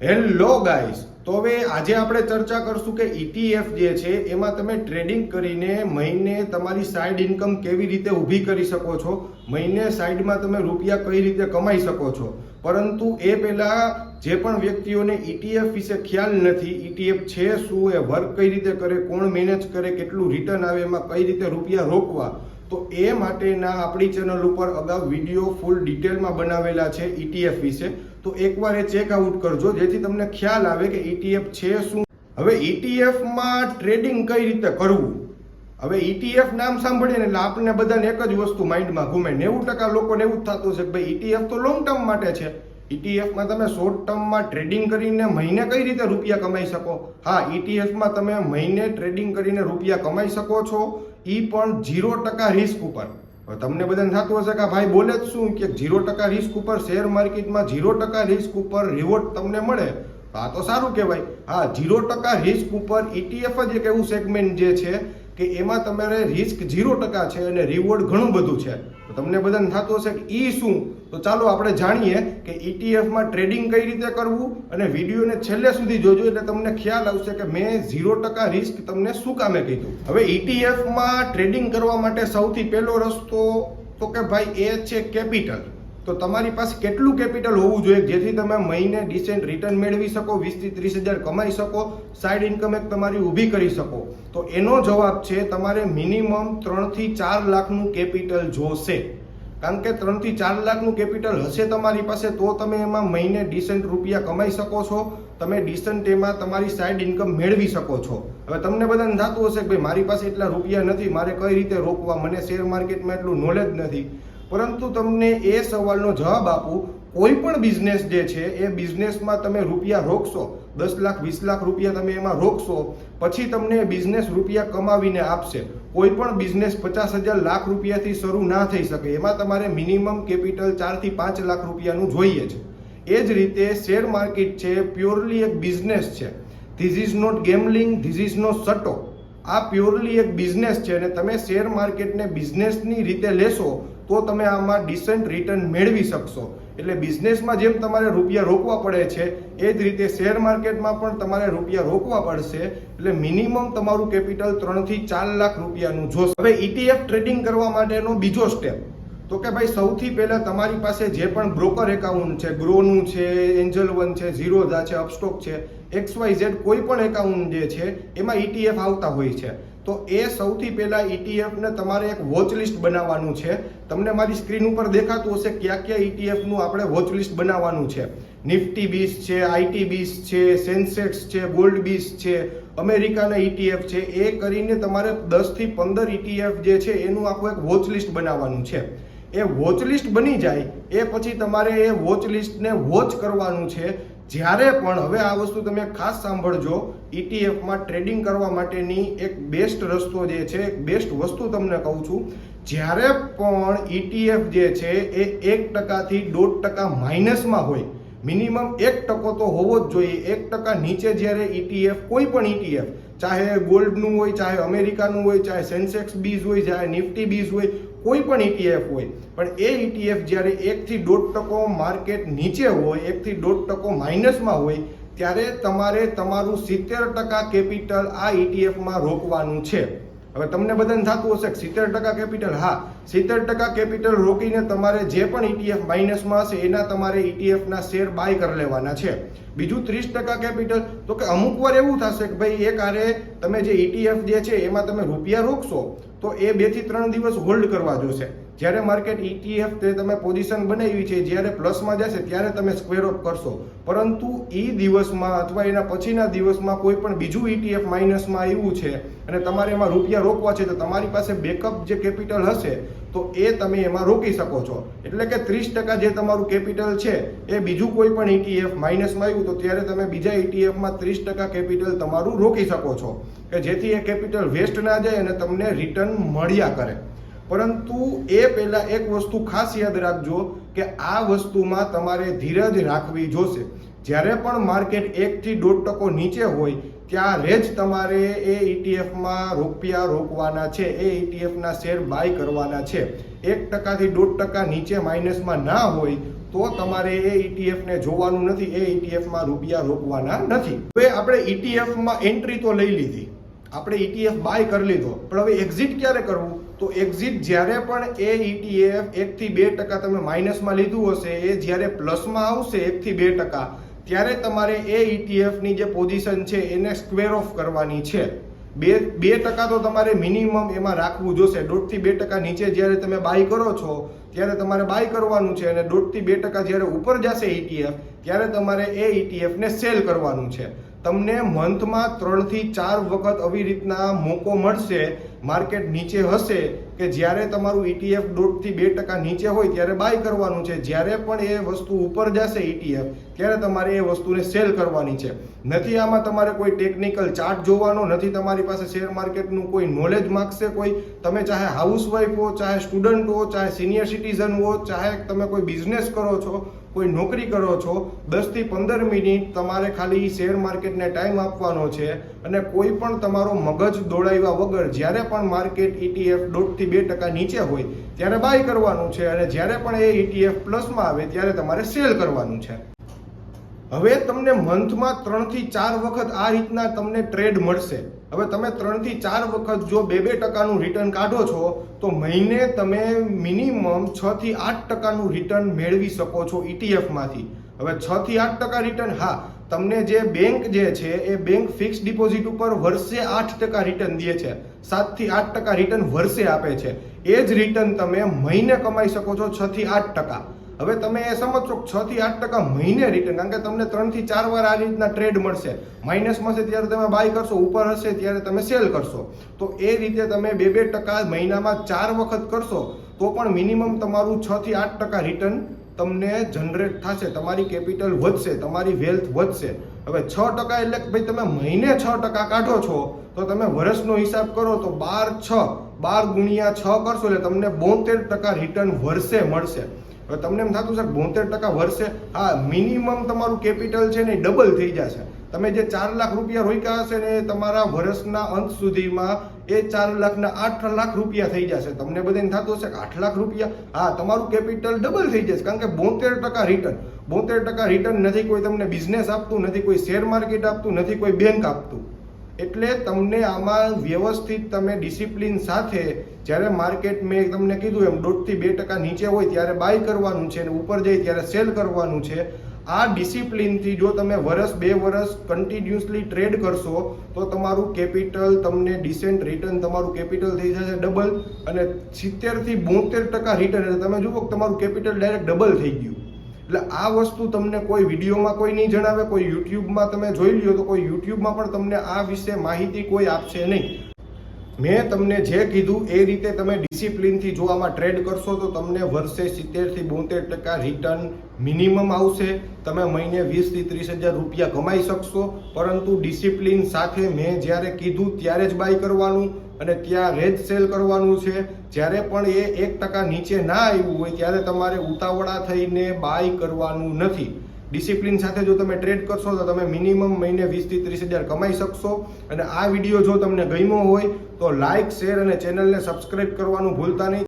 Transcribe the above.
Hello guys, તો હવે આજે આપણે ચર્ચા કરશું કે ETF જે છે એમાં તમે ટ્રેડિંગ કરીને મહિને તમારી સાઈડ ઇન્કમ કેવી રીતે ઊભી કરી શકો છો, મહિને સાઈડમાં તમે રૂપિયા કઈ રીતે કમાઈ શકો છો. પરંતુ એ પહેલા જે પણ વ્યક્તિઓને ETF વિશે ખ્યાલ નથી, ETF છે શું, એ વર્ક કઈ રીતે કરે, કોણ મેનેજ કરે, કેટલું રિટર્ન આવે, એમાં કઈ રીતે રૂપિયા રોકવા, તો એ માટેના આપણી ચેનલ ઉપર અગાઉ વિડીયો ફૂલ ડિટેલમાં બનાવેલા છે ETF વિશે. તો એકવાર એ ચેકઆઉટ કરજો જેથી તમને ખ્યાલ આવે કે ETF છે શું. હવે ETF માં ટ્રેડિંગ કઈ રીતે કરવું. હવે ETF નામ સાંભળીએ ને એટલે આપણને બધાને એક જ વસ્તુ માઇન્ડમાં ઘૂમે. 90% લોકોને એવું જ થતું છે કે ભાઈ ETF તો લોંગ ટર્મ માટે છે. ETF માં તમે શોર્ટ ટર્મમાં ટ્રેડિંગ કરીને મહિને કઈ રીતે રૂપિયા કમાઈ શકો. હા, ETF માં તમે મહિને ટ્રેડિંગ કરીને રૂપિયા કમાઈ શકો છો, એ પણ 0% રિસ્ક ઉપર. તમને બધાને થતું હશે કે ભાઈ બોલે જ શું કે 0% રિસ્ક ઉપર શેર માર્કેટમાં 0% રિસ્ક ઉપર રિવોર્ડ તમને મળે, આ તો સારું કહેવાય. હા, 0% રિસ્ક ઉપર ETF જ એક એવું સેગમેન્ટ જે છે કે એમાં તમારે રિસ્ક 0% છે અને રિવોર્ડ ઘણું બધું છે. તો તમને બધાને થતું હશે કે ઈ શું, તો ચાલો આપણે જાણીએ કે ETF માં ટ્રેડિંગ કઈ રીતે કરવું, અને વિડીયોને છેલ્લે સુધી જોજો એટલે તમને ખ્યાલ આવશે કે મેં 0% રિસ્ક તમને શું કામે કીધું. હવે ETF માં ટ્રેડિંગ કરવા માટે સૌથી પહેલો રસ્તો તો કે ભાઈ એ છે કેપિટલ. તો તમારી પાસે કેટલું કેપિટલ હોવું જોઈએ જેથી તમે મહિને ડિસેન્ટ રિટર્ન મેળવી શકો, 20 થી 30 હજાર કમાઈ શકો, સાઈડ ઇન્કમ એક તમારી ઊભી કરી શકો. તો એનો જવાબ છે તમારે મિનિમમ 3 થી 4 લાખનું કેપિટલ જોશે. કારણ કે 3 થી 4 લાખનું કેપિટલ હશે તમારી પાસે તો તમે એમાં મહિને ડિસેન્ટ રૂપિયા કમાઈ શકો છો, તમે ડિસેન્ટ એમાં તમારી સાઈડ ઇન્કમ મેળવી શકો છો. હવે તમને બધાને થતું હશે કે ભાઈ મારી પાસે એટલા રૂપિયા નથી, મારે કઈ રીતે રોકવા, મને શેર માર્કેટમાં એટલું નોલેજ નથી. પરંતુ તમને એ સવાલનો જવાબ આપું, કોઈ પણ બિઝનેસ જે છે એ બિઝનેસમાં તમે રૂપિયા રોકશો, 10 લાખ 20 લાખ રૂપિયા તમે એમાં રોકશો, પછી તમને બિઝનેસ રૂપિયા કમાવીને આપશે. કોઈ પણ બિઝનેસ 50,000 લાખ રૂપિયાથી શરૂ ના થઈ શકે, એમાં તમારે મિનિમમ કેપિટલ 4 થી 5 લાખ રૂપિયાનું જોઈએ છે. એ જ રીતે શેર માર્કેટ છે પ્યોરલી એક બિઝનેસ છે. This is not gambling, this is not સટ્ટો. આ પ્યોરલી એક બિઝનેસ છે અને તમે શેર માર્કેટને બિઝનેસની રીતે લેશો તો તમે આમાં ડિસન્ટ રિટર્ન મેળવી શકશો. એટલે બિઝનેસમાં જેમ તમારે રૂપિયા રોકવા પડે છે એ જ રીતે શેર માર્કેટમાં પણ તમારે રૂપિયા રોકવા પડશે. એટલે મિનિમમ તમારું કેપિટલ 3 થી 4 લાખ રૂપિયાનું જોશે. હવે ETF ટ્રેડિંગ કરવા માટેનો બીજો સ્ટેપ તો કે ભાઈ સૌથી પહેલા તમારી પાસે જે પણ બ્રોકર એકાઉન્ટ છે, ગ્રોનું છે, એન્જલ વન છે, ઝીરોધા છે, અપસ્ટોક છે, XYZ કોઈ પણ એકાઉન્ટ જે છે એમાં ETF આવતા હોય છે. તો એ સૌથી પહેલા ETF ને તમારે એક વોચ લિસ્ટ બનાવવાનું છે. તમને મારી સ્ક્રીન ઉપર દેખાતું હશે ક્યાં ક્યાં ETF નું આપણે વોચ લિસ્ટ બનાવવાનું છે. નિફ્ટી 20 છે, IT 20 છે, સેન્સેક્સ છે, ગોલ્ડ 20 છે, અમેરિકાના ETF છે. એ કરીને તમારે 10 થી 15 ETF જે છે એનું આખું એક વોચ લિસ્ટ બનાવવાનું છે. એ વોચ લિસ્ટ બની જાય એ પછી તમારે એ વોચ લિસ્ટને વોચ કરવાનું છે. જ્યારે પણ હવે આ વસ્તુ તમે ખાસ સાંભળજો, ETF માં ટ્રેડિંગ કરવા માટેની એક બેસ્ટ રસ્તો જે છે, એક બેસ્ટ વસ્તુ તમને કહું છું, જ્યારે પણ ETF જે છે એ 1% થી 1.5% માઇનસમાં હોય, મિનિમમ 1% તો હોવો જ જોઈએ. 1% નીચે જ્યારે ETF, કોઈ પણ ETF, ચાહે ગોલ્ડનું હોય, ચાહે અમેરિકાનું હોય, ચાહે સેન્સેક્સ 20 હોય, ચાહે નિફ્ટી 20 હોય, કોઈ પણ ETF હોય, પણ એ ETF જ્યારે 1 થી 1.5% માર્કેટ નીચે હોય, 1 થી 1.5% માઇનસમાં હોય, ત્યારે તમારે તમારું 70% કેપિટલ આ ETF માં રોકવાનું છે. હવે તમને બધાને થતું હશે કે 70% કેપિટલ, હા 70% કેપિટલ રોકીને તમારે જે પણ ETF માઇનસમાં હશે એના તમારે ETF ના શેર બાય કરી લેવાના છે. બીજું 30% કેપિટલ, તો કે અમુક વાર એવું થશે કે ભાઈ એક આરે તમે જે ETF જે છે એમાં તમે રૂપિયા રોકશો તો એ 2 થી 3 દિવસ હોલ્ડ કરવા જોશે. જ્યારે માર્કેટ ETF તે તમે પોઝિશન બનાવી છે, જ્યારે પ્લસમાં જશે ત્યારે તમે સ્ક્વેર ઓફ કરશો. પરંતુ એ દિવસમાં અથવા એના પછીના દિવસમાં કોઈ પણ બીજું ETF માઇનસમાં આવ્યું છે અને તમારે એમાં રૂપિયા રોકવા છે તો તમારી પાસે બેકઅપ જે કેપિટલ હશે તો એ તમે એમાં રોકી શકો છો. એટલે કે 30% જે તમારું કેપિટલ છે એ બીજું કોઈ પણ ETF માઇનસમાં આવ્યું તો ત્યારે તમે બીજા ETF માં 30% કેપિટલ તમારું રોકી શકો છો કે જેથી એ કેપિટલ વેસ્ટ ના જાય અને તમને રિટર્ન મળ્યા કરે. પરંતુ એ પહેલા એક વસ્તુ ખાસ યાદ રાખજો કે આ વસ્તુમાં તમારે ધીરજ રાખવી જોશે. જ્યારે પણ માર્કેટ 1 થી 1.5% નીચે હોય ત્યારે જ તમારે એ ETF માં રૂપિયા રોકવાના છે, એ ETF ના શેર બાય કરવાના છે. 1% થી 1.5% નીચે માઇનસમાં ના હોય તો તમારે એ ETF ને જોવાનું નથી, એ ETF માં રૂપિયા રોકવાના નથી. હવે આપણે ETF માં એન્ટ્રી તો લઈ લીધી, આપણે ETF બાય કરી લીધો, પણ હવે એક્ઝિટ ક્યારે કરવું? તો એક્ઝિટ જ્યારે પણ એ ETF 1 થી 2% તમે માઇનસમાં લીધું હશે, એ જ્યારે પ્લસમાં આવશે 1 થી 2%, ત્યારે તમારે એ ETF ની જે પોઝિશન છે એને સ્ક્વેર ઓફ કરવાની છે. 2% તો તમારે મિનિમમ એમાં રાખવું જોશે. 1.5 થી 2% નીચે જ્યારે તમે બાય કરો છો ત્યારે તમારે બાય કરવાનું છે, અને 1.5 થી 2% જ્યારે ઉપર જશે ETF ત્યારે તમારે એ ETF ને સેલ કરવાનું છે. તમને મંથમાં 3 થી 4 વખત આવી રીતના મોકો મળશે, માર્કેટ નીચે હશે કે જ્યારે તમારું ETF 1.5 થી 2% નીચે હોય ત્યારે બાય કરવાનું છે. જ્યારે પણ એ વસ્તુ ઉપર જશે ETF ત્યારે તમારે એ વસ્તુને સેલ કરવાની છે. નથી આમાં તમારે કોઈ ટેકનિકલ ચાર્ટ જોવાનો, નથી તમારી પાસે શેર માર્કેટનું કોઈ નોલેજ માગશે કોઈ. તમે ચાહે હાઉસવાઈફ હો, ચાહે સ્ટુડન્ટ હો, ચાહે સિનિયર સિટીઝન હો, ચાહે તમે કોઈ બિઝનેસ કરો છો, કોઈ નોકરી કરો છો, 10 થી 15 મિનિટ તમારે ખાલી શેર માર્કેટને ટાઈમ આપવાનો છે, અને કોઈ પણ તમારો મગજ દોડાવ્યા વગર જ્યારે પણ માર્કેટ ETF 1.5 થી 2% નીચે હોય ત્યારે બાય કરવાનું છે, અને જ્યારે પણ એ ETF પ્લસમાં આવે ત્યારે તમારે સેલ કરવાનું છે. હવે તમને મંથમાં 3 થી 4 વખત આ રીતના તમને ટ્રેડ મળશે. હવે તમે 3 થી 4 વખત જો 2% રિટર્ન કાઢો છો તો મહિને તમે મિનિમમ 6 થી 8% રિટર્ન મેળવી શકો છો ETF માંથી. હવે 6 થી 8% રિટર્ન, હા, તમને જે બેંક જે છે એ બેંક ફિક્સ ડિપોઝિટ ઉપર વર્ષે 8% રિટર્ન દે છે, 7 થી 8% રિટર્ન વર્ષે આપે છે. એ જ રિટર્ન તમે મહિને કમાઈ શકો છો 6 થી 8%. હવે તમે એ સમજો 6 થી 8% મહિને રિટર્ન, કારણ કે તમને 3 થી 4 વાર આ રીતના ટ્રેડ મળશે. માઇનસમાં હશે ત્યારે તમે બાય કરશો, ઉપર હશે ત્યારે તમે સેલ કરશો. તો એ રીતે તમે 2% મહિનામાં 4 વખત કરશો તો પણ મિનિમમ તમારું 6 થી 8% રિટર્ન તમને જનરેટ થશે, તમારી કેપિટલ વધશે, તમારી વેલ્થ વધશે. હવે 6% એટલે ભાઈ તમે મહિને 6% કાઢો છો તો તમે વર્ષનો હિસાબ કરો તો 12 ગુણ્યા 6 કરશો એટલે તમને 72% રિટર્ન વર્ષે મળશે. હવે તમને એમ થતું છે 72% વર્ષે, હા, મિનિમમ તમારું કેપિટલ છે ને ડબલ થઈ જશે. તમે જે 4 લાખ રૂપિયા રોક્યા હશે ને તમારા વર્ષના અંત સુધીમાં એ 4 લાખના 8 લાખ રૂપિયા થઈ જશે. તમને બધાને થતું હશે કે 8 લાખ રૂપિયા, હા, તમારું કેપિટલ ડબલ થઈ જશે, કારણ કે 72% રિટર્ન. 72% રિટર્ન નથી કોઈ તમને બિઝનેસ આપતું, નથી કોઈ શેર માર્કેટ આપતું, નથી કોઈ બેંક આપતું. એટલે તમને આમાં વ્યવસ્થિત તમે ડિસિપ્લિન સાથે જ્યારે માર્કેટ મેં તમને કીધું એમ 1.5 થી 2% નીચે હોય ત્યારે બાય કરવાનું છે, અને ઉપર જાય ત્યારે સેલ કરવાનું છે. આ ડિસિપ્લિનથી જો તમે વર્ષ 2 વર્ષ કન્ટિન્યુઅસલી ટ્રેડ કરશો તો તમારું કેપિટલ, તમને ડિસેન્ટ રિટર્ન, તમારું કેપિટલ થઈ જશે ડબલ, અને 70 થી 72% રિટર્ન, એટલે તમે જુઓ કે તમારું કેપિટલ ડાયરેક્ટ ડબલ થઈ ગયું. એટલે આ વસ્તુ તમને કોઈ વિડીયોમાં કોઈ નહીં જણાવે, કોઈ યુટ્યુબમાં તમે જોઈ લ્યો તો કોઈ યુટ્યુબમાં પણ તમને આ વિશે માહિતી કોઈ આપશે નહીં. મેં તમને જે કીધું એ રીતે તમે ડિસિપ્લિનથી જો આમાં ટ્રેડ કરશો તો તમને વર્ષે 70 થી 72% રિટર્ન મિનિમમ આવશે. તમે મહિને 20 થી 30 હજાર રૂપિયા કમાઈ શકશો, પરંતુ ડિસિપ્લિન સાથે મેં જ્યારે કીધું ત્યારે જ બાય કરવાનું અને ત્યારે જ સેલ કરવાનું છે. જ્યારે પણ એ 1% નીચે ના આવ્યું હોય ત્યારે તમારે ઉતાવળા થઈને બાય કરવાનું નથી. ડિસિપ્લિન સાથે જો તમે ટ્રેડ કરશો તો તમે મિનિમમ મહિને 20 થી 30 હજાર કમાઈ શકશો. અને આ વિડીયો જો તમને ગમ્યો હોય તો લાઇક, શેર અને ચેનલને સબસ્ક્રાઇબ કરવાનું ભૂલતા નહીં.